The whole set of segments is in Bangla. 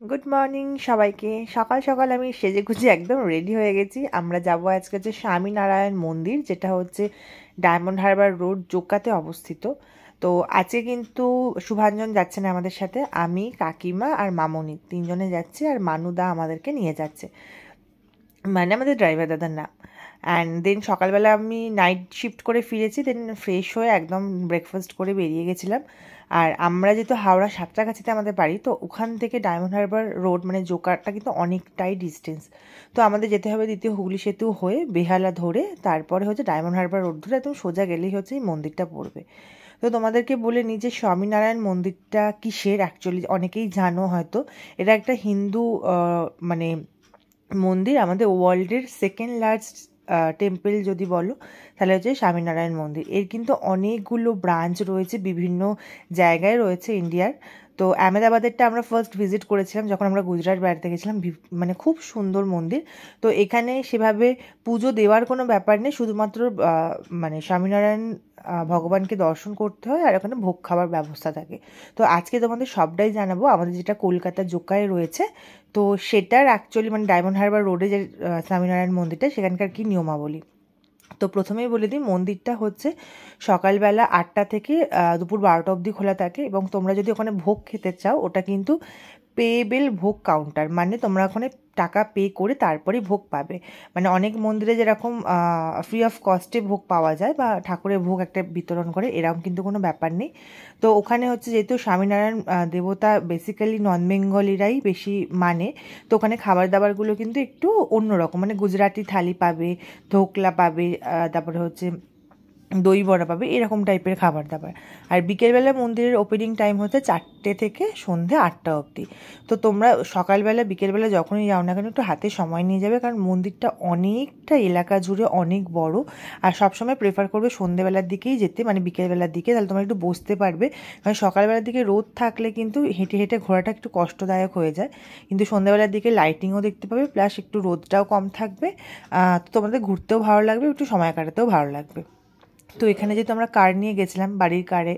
গুড মর্নিং সবাইকে। সকাল সকাল আমি সেজেগুজে একদম রেডি হয়ে গেছি। আমরা যাব আজকে হচ্ছে স্বামীনারায়ণ মন্দির, যেটা হচ্ছে ডায়মন্ড হারবার রোড, জোকাতে অবস্থিত। তো আজকে কিন্তু শুভাঞ্জন যাচ্ছে না আমাদের সাথে, আমি, কাকিমা আর মামনি তিনজনে যাচ্ছি, আর মানুদা আমাদেরকে নিয়ে যাচ্ছে, মানে আমাদের ড্রাইভার দাদার নাম। অ্যান্ড দেন সকালবেলা আমি নাইট শিফট করে ফিরেছি, দেন ফ্রেশ হয়ে একদম ব্রেকফাস্ট করে বেরিয়ে গেছিলাম। আর আমরা যেহেতু হাওড়া সাঁতরাগাছিতে আমাদের বাড়ি, তো ওখান থেকে ডায়মন্ড হারবার রোড মানে জোকারটা কিন্তু অনেকটাই ডিস্টেন্স। তো আমাদের যেতে হবে দ্বিতীয় হুগলি সেতু হয়ে বেহালা ধরে, তারপরে হচ্ছে ডায়মন্ড হারবার রোড ধরে একদম সোজা গেলেই হচ্ছে এই মন্দিরটা পড়বে। তো তোমাদেরকে বলে নিই যে স্বামীনারায়ণ মন্দিরটা কিসের, অ্যাকচুয়ালি অনেকেই জানো হয়তো। এটা একটা হিন্দু মানে মন্দির, আমাদের ওয়ার্ল্ডের সেকেন্ড লার্জ টেম্পল যদি বলো তাহলে হচ্ছে স্বামীনারায়ণ মন্দির। এর কিন্তু অনেকগুলো ব্রাঞ্চ রয়েছে, বিভিন্ন জায়গায় রয়েছে ইন্ডিয়ার। তো আহমেদাবাদেরটা আমরা ফার্স্ট ভিজিট করেছিলাম যখন আমরা গুজরাট বেড়াতে গেছিলাম, মানে খুব সুন্দর মন্দির। তো এখানে সেভাবে পুজো দেওয়ার কোনো ব্যাপার নেই, শুধুমাত্র মানে স্বামীনারায়ণ ভগবানকে দর্শন করতে হয়, আর ওখানে ভোগ খাওয়ার ব্যবস্থা থাকে। তো আজকে তোমাদের সবটাই জানাবো। আমাদের যেটা কলকাতা জোকায় রয়েছে, তো সেটার অ্যাকচুয়ালি মানে ডায়মন্ড হারবার রোডে যে স্বামীনারায়ণ মন্দিরটা, সেখানকার কি নিয়মাবলী। তো প্রথমেই বলে দিই, মন্দিরটা হচ্ছে সকালবেলা 8টা থেকে দুপুর 12টা অবধি খোলা থাকে, এবং তোমরা যদি ওখানে ভোগ খেতে চাও, ওটা কিন্তু পেয়েবেল ভোগ কাউন্টার, মানে তোমরা ওখানে টাকা পে করে তারপরে ভোগ পাবে। মানে অনেক মন্দিরে যেরকম ফ্রি অফ কস্টে ভোগ পাওয়া যায় বা ঠাকুরের ভোগ একটা বিতরণ করে, এরকম কিন্তু কোনো ব্যাপার নেই। তো ওখানে হচ্ছে যেহেতু স্বামীনারায়ণ দেবতা বেসিক্যালি নন বেঙ্গলিরাই বেশি মানে, তো ওখানে খাবার দাবারগুলো কিন্তু একটু অন্যরকম, মানে গুজরাটি থালি পাবে, ধোকলা পাবে, তারপরে হচ্ছে দই বড়া পাবে, এরকম টাইপের খাবার দাবার। আর বিকেলবেলা মন্দিরের ওপেনিং টাইম হচ্ছে 4টে থেকে সন্ধে 8টা অবধি। তো তোমরা সকালবেলা বিকেলবেলা যখনই যাও না কেন একটু হাতে সময় নিয়ে যাবে, কারণ মন্দিরটা অনেকটা এলাকা জুড়ে অনেক বড়। আর সবসময় প্রেফার করবে সন্ধেবেলার দিকেই যেতে, মানে বিকেলবেলার দিকে, তাহলে তোমরা একটু বসতে পারবে। কারণ সকালবেলার দিকে রোদ থাকলে কিন্তু হেঁটে হেঁটে ঘোরাটা একটু কষ্টদায়ক হয়ে যায়, কিন্তু সন্ধেবেলার দিকে লাইটিংও দেখতে পাবে, প্লাস একটু রোদটাও কম থাকবে। তো তোমাদের ঘুরতেও ভালো লাগবে, একটু সময় কাটাতেও ভালো লাগবে। তো এখানে যেহেতু আমরা কার নিয়ে গেছিলাম, বাড়ির কারে,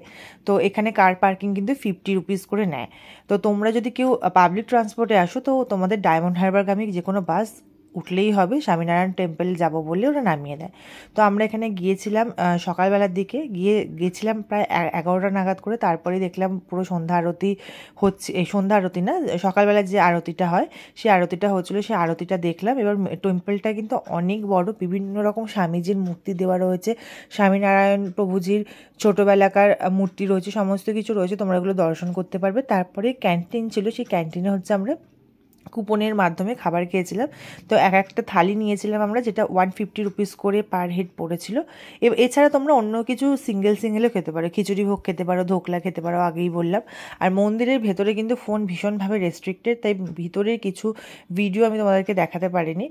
তো এখানে কার পার্কিং কিন্তু 50 রুপিস করে নেয়। তো তোমরা যদি কেউ পাবলিক ট্রান্সপোর্টে আসো, তো তোমাদের ডায়মন্ড হারবারগামী যে কোনো বাস উঠলেই হবে, স্বামীনারায়ণ টেম্পল যাব বললে ওরা নামিয়ে দেয়। তো আমরা এখানে গিয়েছিলাম সকালবেলার দিকে, গেছিলাম প্রায় 11টা নাগাদ করে। তারপরে দেখলাম পুরো সন্ধ্যা আরতি হচ্ছে, এই সন্ধ্যা আরতি না, সকালবেলা যে আরতিটা হয় সেই আরতিটা হচ্ছিলো, সেই আরতিটা দেখলাম। এবার টেম্পলটা কিন্তু অনেক বড়, বিভিন্ন রকম স্বামীজির মূর্তি দেওয়া রয়েছে, স্বামীনারায়ণ প্রভুজির ছোটোবেলাকার মূর্তি রয়েছে, সমস্ত কিছু রয়েছে, তোমরা এগুলো দর্শন করতে পারবে। তারপরে ক্যান্টিন ছিল, সেই ক্যান্টিনে হচ্ছে আমরা কুপনের মাধ্যমে খাবার খেয়েছিলাম। তো একটা থালি নিয়েছিলাম আমরা, যেটা 150 রুপিস করে পার হেড পড়েছিল। এছাড়া তোমরা অন্য কিছু সিঙ্গেলও খেতে পারো, খিচুড়ি ভোগ খেতে পারো, ধোকলা খেতে পারো, আগেই বললাম। আর মন্দিরের ভেতরে কিন্তু ফোন ভীষণভাবে রেস্ট্রিক্টেড, তাই ভিতরের কিছু ভিডিও আমি তোমাদেরকে দেখাতে পারিনি।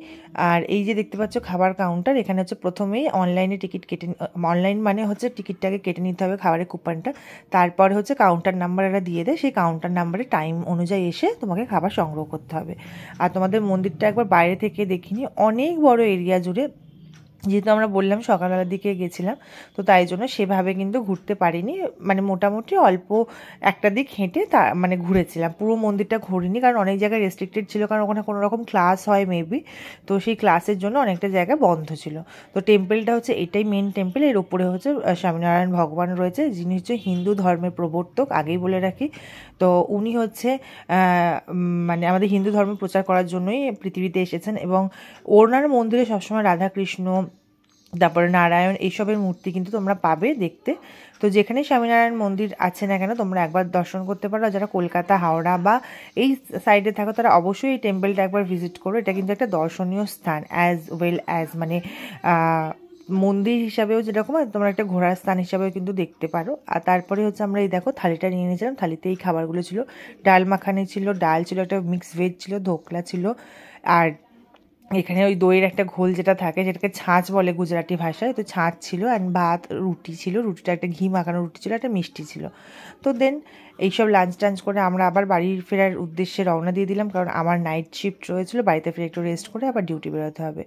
আর এই যে দেখতে পাচ্ছ খাবার কাউন্টার, এখানে হচ্ছে প্রথমেই অনলাইনে টিকিট কেটে, অনলাইন মানে হচ্ছে টিকিটটাকে কেটে নিতে হবে, খাবারের কুপনটা। তারপরে হচ্ছে কাউন্টার নাম্বার এরা দিয়ে দেয়, সেই কাউন্টার নাম্বারে টাইম অনুযায়ী এসে তোমাকে খাবার সংগ্রহ করতে হবে। আর তোমাদের মন্দিরটা একবার বাইরে থেকে দেখিনি, অনেক বড় এরিয়া জুড়ে, যেহেতু আমরা বললাম সকালবেলার দিকে গেছিলাম, তো তাই জন্য সেভাবে কিন্তু ঘুরতে পারিনি, মানে মোটামুটি অল্প একটা দিক হেঁটে মানে ঘুরেছিলাম, পুরো মন্দিরটা ঘুরিনি, কারণ অনেক জায়গায় রেস্ট্রিক্টেড ছিল, কারণ ওখানে কোনো রকম ক্লাস হয় মেবি, তো সেই ক্লাসের জন্য অনেকটা জায়গা বন্ধ ছিল। তো টেম্পলটা হচ্ছে এটাই মেন টেম্পল, এর উপরে হচ্ছে স্বামীনারায়ণ ভগবান রয়েছে, যিনি হচ্ছে হিন্দু ধর্মের প্রবর্তক, আগেই বলে রাখি। তো উনি হচ্ছে মানে আমাদের হিন্দু ধর্ম প্রচার করার জন্যই পৃথিবীতে এসেছেন, এবং ওনার মন্দিরে সবসময় রাধাকৃষ্ণ, তারপরে নারায়ণ, এইসবের মূর্তি কিন্তু তোমরা পাবে দেখতে। তো যেখানে স্বামীনারায়ণ মন্দির আছে না কেন, তোমরা একবার দর্শন করতে পারো। যারা কলকাতা, হাওড়া বা এই সাইডে থাকো, তারা অবশ্যই এই টেম্পলটা একবার ভিজিট করো। এটা কিন্তু একটা দর্শনীয় স্থান, অ্যাজ ওয়েল অ্যাজ মানে মন্দির হিসাবেও যেরকম, তোমরা একটা ঘোরার স্থান হিসাবেও কিন্তু দেখতে পারো। আর তারপরে হচ্ছে আমরা এই দেখো থালিটা নিয়ে নিয়েছিলাম, থালিতে এই খাবারগুলো ছিল, ডাল মাখানি ছিল, ডাল ছিল, একটা মিক্স ভেজ ছিল, ধোকলা ছিল, আর এখানে ওই দইয়ের একটা ঘোল যেটা থাকে সেটাকে ছাঁচ বলে গুজরাটি ভাষায়, তো ছাঁচ ছিল অ্যান্ড ভাত, রুটি ছিল, রুটিটা একটা ঘি মাখানো রুটি ছিল, একটা মিষ্টি ছিল। তো দেন এইসব লাঞ্চ টাঞ্চ করে আমরা আবার বাড়ি ফেরার উদ্দেশ্যে রওনা দিয়ে দিলাম, কারণ আমার নাইট শিফট রয়েছিল, বাড়িতে ফিরে একটু রেস্ট করে আবার ডিউটি বেরোতে হবে।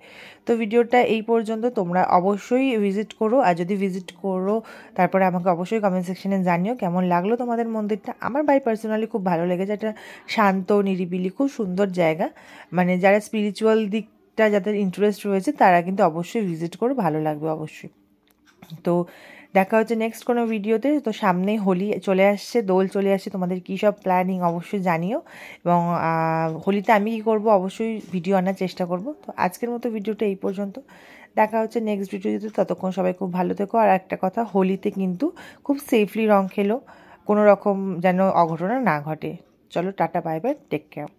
তো ভিডিওটা এই পর্যন্ত, তোমরা অবশ্যই ভিজিট করো, আর যদি ভিজিট করো তারপরে আমাকে অবশ্যই কমেন্ট সেকশনে জানিও কেমন লাগলো তোমাদের মন্দিরটা। আমার বাই পার্সোনালি খুব ভালো লেগেছে, একটা শান্ত নিরিবিলি খুব সুন্দর জায়গা। মানে যারা স্পিরিচুয়াল দিকটা যাদের ইন্টারেস্ট রয়েছে তারা কিন্তু অবশ্যই ভিজিট করো, ভালো লাগবে অবশ্যই। তো দেখা হচ্ছে নেক্সট কোনো ভিডিওতে। তো সামনেই হোলি চলে আসছে, দোল চলে আসছে, তোমাদের কী সব প্ল্যানিং অবশ্যই জানিও, এবং হোলিতে আমি কী করবো অবশ্যই ভিডিও আনার চেষ্টা করব। তো আজকের মতো ভিডিওটা এই পর্যন্ত, দেখা হচ্ছে নেক্সট ভিডিওতে। ততক্ষণ সবাই খুব ভালো থেকো। আর একটা কথা, হোলিতে কিন্তু খুব সেফলি রং খেলো, কোনো রকম যেন অঘটনা না ঘটে। চলো টাটা, বাই বাই, টেক কেয়ার।